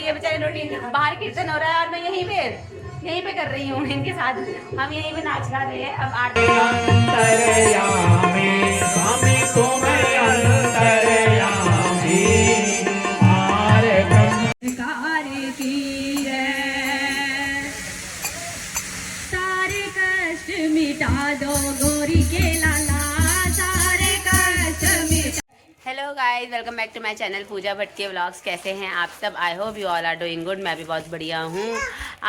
ये बेचारे रोटी बाहर कीर्तन हो रहा है और मैं यहीं पे कर रही हूँ इनके साथ। हम यहीं पे नाच गा रहे हैं। अब आरती सारे कष्ट मिटा दो गोरी के लाला, सारे कष्ट मिटा। Hello guys, welcome back to my channel Puja Bhatt के व्लॉग्स। कैसे हैं आप सब? I hope you all are doing good. मैं भी बहुत बढ़िया हूँ।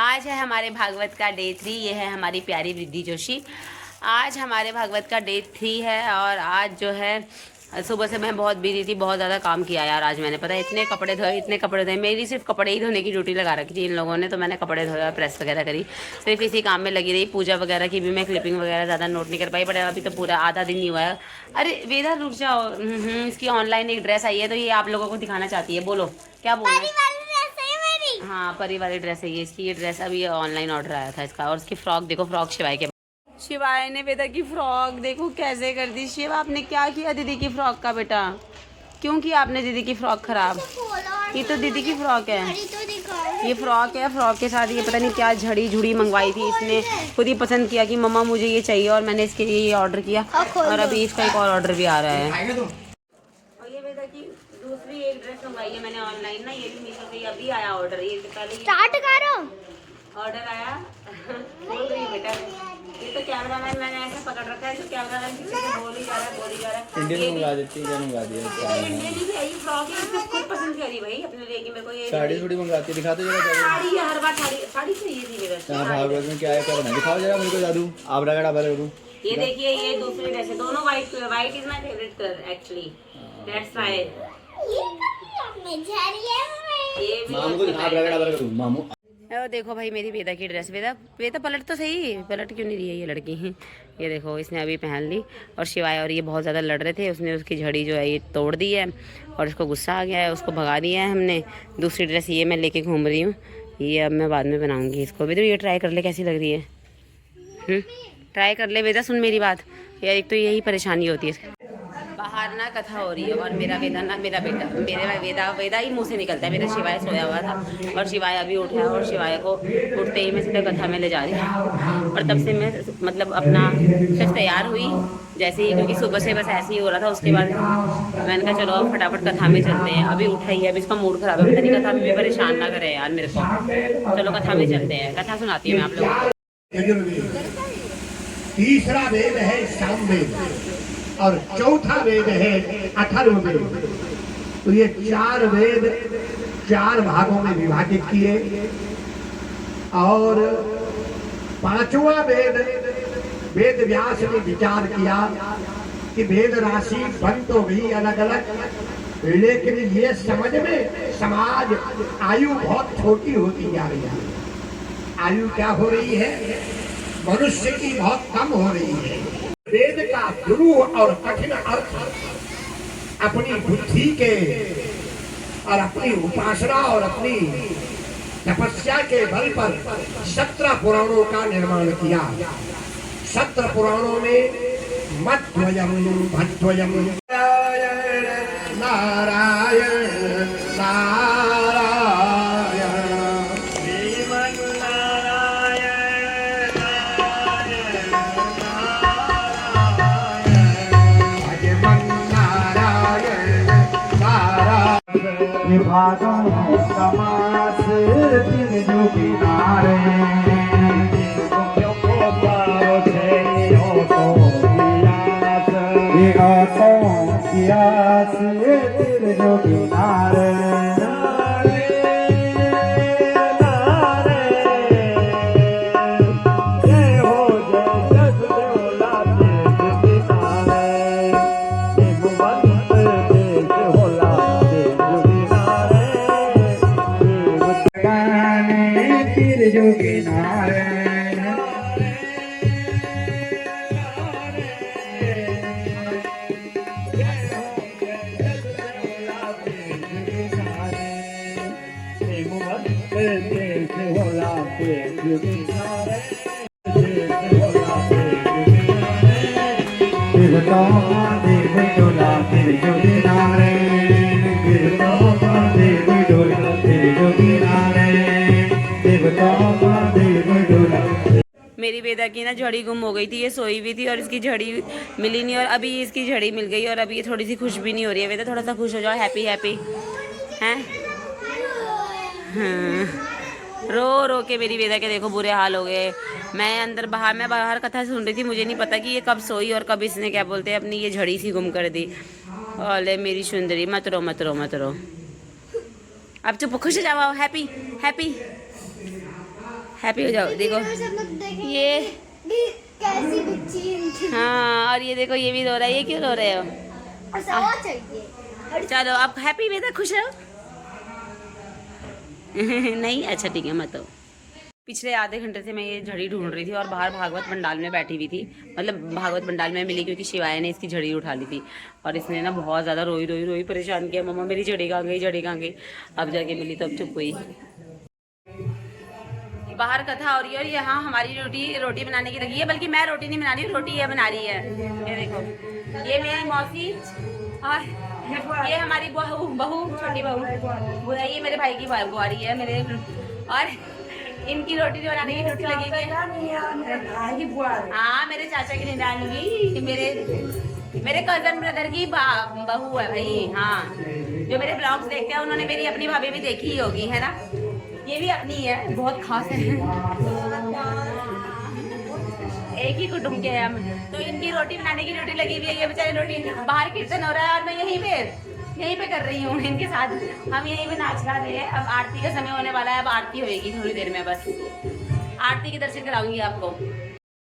आज है हमारे भागवत का डे 3। ये है हमारी प्यारी रिद्धि जोशी। आज हमारे भागवत का डे 3 है और आज जो है सुबह से मैं बहुत बिजी थी, बहुत ज़्यादा काम किया यार। आज मैंने पता है इतने कपड़े धोए। मेरी सिर्फ कपड़े ही धोने की ड्यूटी लगा रखी थी इन लोगों ने, तो मैंने कपड़े धोया, प्रेस वगैरह करी, सिर्फ इसी काम में लगी रही। पूजा वगैरह की भी मैं क्लिपिंग वगैरह ज़्यादा नोट नहीं कर पाई, बट अभी तो पूरा आधा दिन नहीं हुआ है। अरे वेदा रुक जाओ। इसकी ऑनलाइन एक ड्रेस आई है, तो ये आप लोगों को दिखाना चाहती है। बोलो क्या बोलना है? हाँ, परी वाली ड्रेस है ये इसकी। ये ड्रेस अभी ऑनलाइन ऑर्डर आया था इसका। और इसकी फ्रॉक देखो, फ्रॉक शिवाय के। शिवाय ने वेदा की फ्रॉक देखो कैसे कर दी। शिवा आपने क्या किया दीदी की फ्रॉक का? बेटा क्यों किया आपने दीदी की फ्रॉक खराब? ये तो दीदी की फ्रॉक है, ये फ्रॉक है। फ्रॉक के साथ ये पता नहीं क्या झड़ी झुड़ी मंगवाई थी इसने। खुद ही पसंद किया कि मम्मा मुझे ये चाहिए, और मैंने इसके लिए ये ऑर्डर किया। और अभी इसका एक और ऑर्डर भी आ रहा है। और ये वेदा की दूसरी एक ड्रेस मंगवाई है मैंने ऑनलाइन ना। ये भी मीशो से अभी आया ऑर्डर। ये पहले स्टार्ट करो। ऑर्डर आया। बोल रही बेटा, ये तो कैमरामैन मैंने ऐसे पकड़ रखा है, तो कैमरामैन किसी से बोल ही जा रहा है। इंडियन मंगा देती है, मंगा दिया। इंडियन ही है, ये फ्रॉक है, इसने खुद पसंद करी भाई अपने लिए कि मेरे को ये साड़ी थोड़ी मंगाती है। दिखा दो जरा साड़ी। हर बार साड़ी चाहिए थी मेरे को। भागवत में क्या है करना, दिखाओ जरा मेरे को जादू। आप रगड़ा भर करूँ। ये देखिए, ये दूसरी ड्रेस है, दोनों white is my favourite colour actually, that's why. ये मामू को दिखा, रगड़ा भर करूँ मामू। देखो भाई मेरी वेदा की ड्रेस। वेदा पलट तो सही, पलट क्यों नहीं रही है ये लड़की? ये देखो इसने अभी पहन ली। और शिवाय और ये बहुत ज़्यादा लड़ रहे थे, उसने उसकी झड़ी जो है ये तोड़ दी है और उसको गुस्सा आ गया है, उसको भगा दिया है हमने। दूसरी ड्रेस ये मैं लेके घूम रही हूँ। ये अब मैं बाद में बनाऊँगी इसको। वेदा ये ट्राई कर ले कैसी लग रही है। ट्राई कर ले वेदा, सुन मेरी बात यार। एक तो यही परेशानी होती है, बाहर ना कथा हो रही है और मेरा वेदा ही मुंह से निकलता है। मेरा शिवाय सोया हुआ था और शिवाय अभी उठा है, और शिवाय को उठते ही मैं सीधा कथा में ले जा रही हूँ। और तब से मैं मतलब अपना सिर्फ तैयार हुई जैसे ही, क्योंकि सुबह से बस ऐसे ही हो रहा था। उसके बाद मैंने कहा चलो अब फटाफट कथा में चलते हैं। अभी उठा ही है, अभी इसका मूड खराब है, मेरी कथा में भी परेशान ना करे यार मेरे को। चलो कथा में चलते हैं, कथा सुनाती हूँ मैं आप लोगों को। तीसरा वेद है सामवेद और चौथा वेद है अथर्ववेद। तो ये चार वेद चार भागों में विभाजित किए, और पांचवा वेद व्यास ने विचार किया कि वेद राशि बन तो गई अलग अलग, लेकिन ये समझ में समाज आयु बहुत छोटी होती जा रही है। आयु क्या हो रही है? मनुष्य की बहुत कम हो रही है। वेद का गुरु और कठिन अर्थ अपनी बुद्धि के और अपनी उपासना और अपनी तपस्या के बल पर 17 पुराणों का निर्माण किया। 17 पुराणों में मध्वयम भद्वयम नारायण नारायण नारायण भागों में समास तीन जो किनारे तीन जो किनारे जो किनारे जो किनारे मेरी वेदा की ना झड़ी गुम हो गई थी, ये सोई हुई थी और इसकी झड़ी मिली नहीं और अभी इसकी झड़ी मिल गई और अभी ये थोड़ी सी खुश भी नहीं हो रही है। वेदा थोड़ा सा खुश हो जाओ, हैप्पी हैप्पी हैं। हाँ। रो रो के मेरी वेदा के देखो बुरे हाल हो गए। मैं बाहर कथा सुन रही थी, मुझे नहीं पता कि ये कब सोई और कब इसने क्या बोलते हैं अपनी ये झड़ी सी गुम कर दी। ओले मेरी सुंदरी, मत रो मत रो मत रो, अब चुप, खुश हो जाओ, हैप्पी हैप्पी हैप्पी हो जाओ। देखो ये कैसी बच्ची। हाँ, और ये देखो ये भी रो रहा है। ये क्यों रो रहे हो? चाहिए। चलो आप हैप्पी वेदा, खुश हो? नहीं, अच्छा ठीक है, मत हो। पिछले आधे घंटे से मैं ये झड़ी ढूंढ रही थी और बाहर भागवत पंडाल में बैठी हुई थी, मतलब भागवत पंडाल में मिली क्योंकि शिवाय ने इसकी झड़ी उठा ली थी और इसने ना बहुत ज़्यादा रोई रोई रोई परेशान किया, मम्मा मेरी झड़ी कहाँ गई, झड़ी कहाँ गई। अब जाके मिली तो अब चुप हुई। बाहर कथा हो रही है और यहाँ हमारी रोटी बनाने की लगी है, बल्कि मैं रोटी नहीं बना रही, रोटी ये बना रही है। ये देखो, ये मेरी मौसी और ये हमारी बहू छोटी बहू, ये मेरे भाई की बुआरी है मेरे, और इनकी रोटी बनाने की रोटी लगी हुई है। हाँ, मेरे चाचा की निरानी, मेरे कजन ब्रदर की बहू है भाई। हाँ, जो मेरे ब्लॉग्स देखते हैं उन्होंने मेरी अपनी भाभी भी देखी ही होगी, है ना। ये भी अपनी है, बहुत खास है, एक ही कुटुंब के हैं हम। तो इनकी रोटी बनाने की रोटी लगी हुई है, ये बेचारे रोटी बाहर कीर्तन हो रहा है और मैं यहीं पे कर रही हूँ इनके साथ। हम यहीं पे नाच गा रहे हैं। अब आरती का समय होने वाला है, अब आरती होएगी थोड़ी देर में, बस आरती के दर्शन कराऊंगी आपको।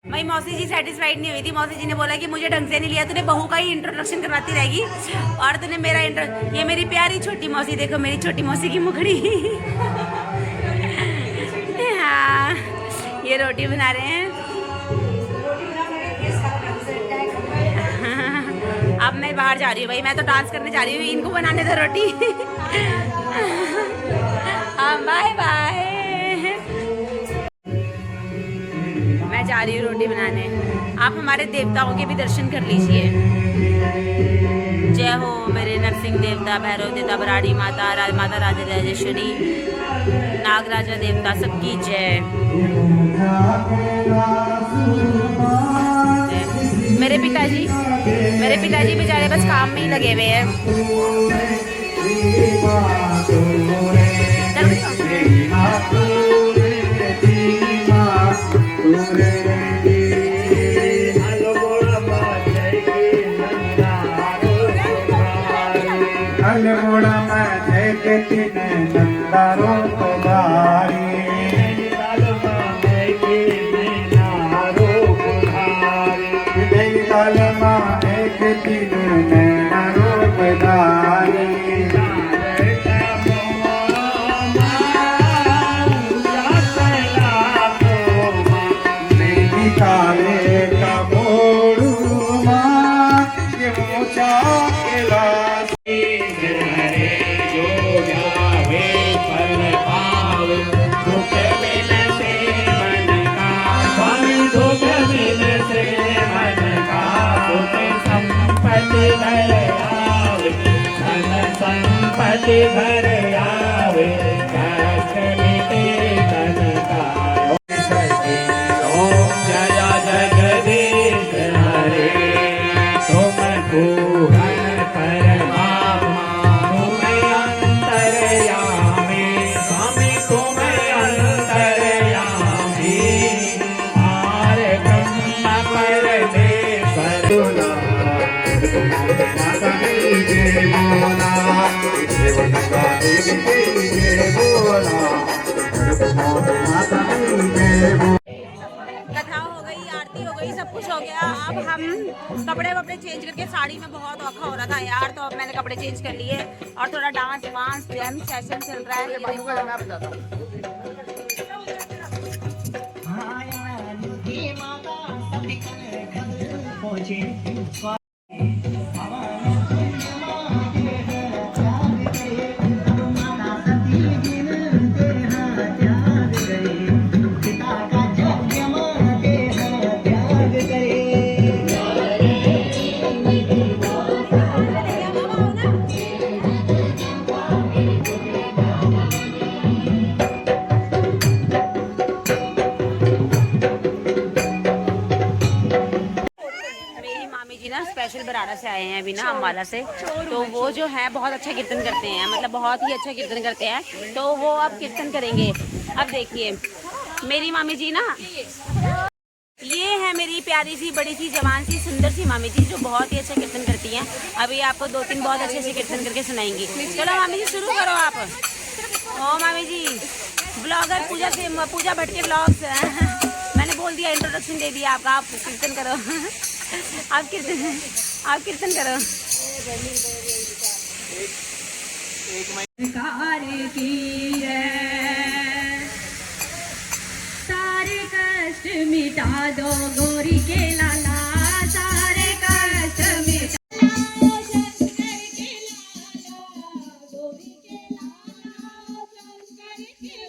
भाई मौसी जी सेटिस्फाइड नहीं हुई थी। मौसी जी ने बोला कि मुझे ढंग से नहीं लिया, तूने बहू का ही इंट्रोडक्शन करवाती रहेगी और तूने मेरा ये मेरी प्यारी छोटी मौसी, देखो मेरी छोटी मौसी की मुखड़ी। हाँ, ये रोटी बना रहे हैं। अब मैं बाहर जा रही हूँ भाई, मैं तो डांस करने जा रही हूँ, इनको बनाने दो रोटी। हाँ, बाय बाय। मैं जा रही हूँ रोटी बनाने। आप हमारे देवताओं के भी दर्शन कर लीजिए। जय हो मेरे नरसिंह देवता, भैरव देवता, बराड़ी माता, माता राजेश्वरी, नागराजा देवता, सबकी जय। मेरे पिताजी बेचारे बस काम में ही लगे हुए हैं। घर आवे कष्ट मिटे तन का। ओम जय जगदीश हरे, तुम भूषण परमात्मा, तुम अंतर्यामी, स्वामी तुम अंतर्यामी, आर ब्रह्म परमेश्वर। कथा हो गई, आरती हो गई, सब कुछ हो गया। अब हम कपड़े चेंज करके, साड़ी में बहुत औखा हो रहा था यार, तो अब मैंने कपड़े चेंज कर लिए और थोड़ा डांस वांस जैम सेशन चल रहा है। स्पेशल बराड़ा से आए हैं अभी ना, अम्बाला से। तो वो जो है बहुत अच्छा कीर्तन करते हैं, मतलब बहुत ही अच्छा कीर्तन करते हैं। तो वो अब कीर्तन करेंगे। अब देखिए मेरी मामी जी ना, ये है मेरी प्यारी सी बड़ी सी जवान सी सुंदर सी मामी जी, जो बहुत ही अच्छा कीर्तन करती हैं। अभी आपको 2-3 बहुत अच्छे से कीर्तन करके सुनाएंगी। चलो मामी जी शुरू करो आप। ओ मामी जी, ब्लॉगर पूजा भट्ट के ब्लॉग्स मैंने बोल दिया, इंट्रोडक्शन दे दिया आपका। आप कीर्तन करो आप कीर्तन करो। सारे कष्ट मिटा दो गोरी के लाला, सारे कष्ट मिटा शंकर के लाला, गोरी के लाला, शंकर के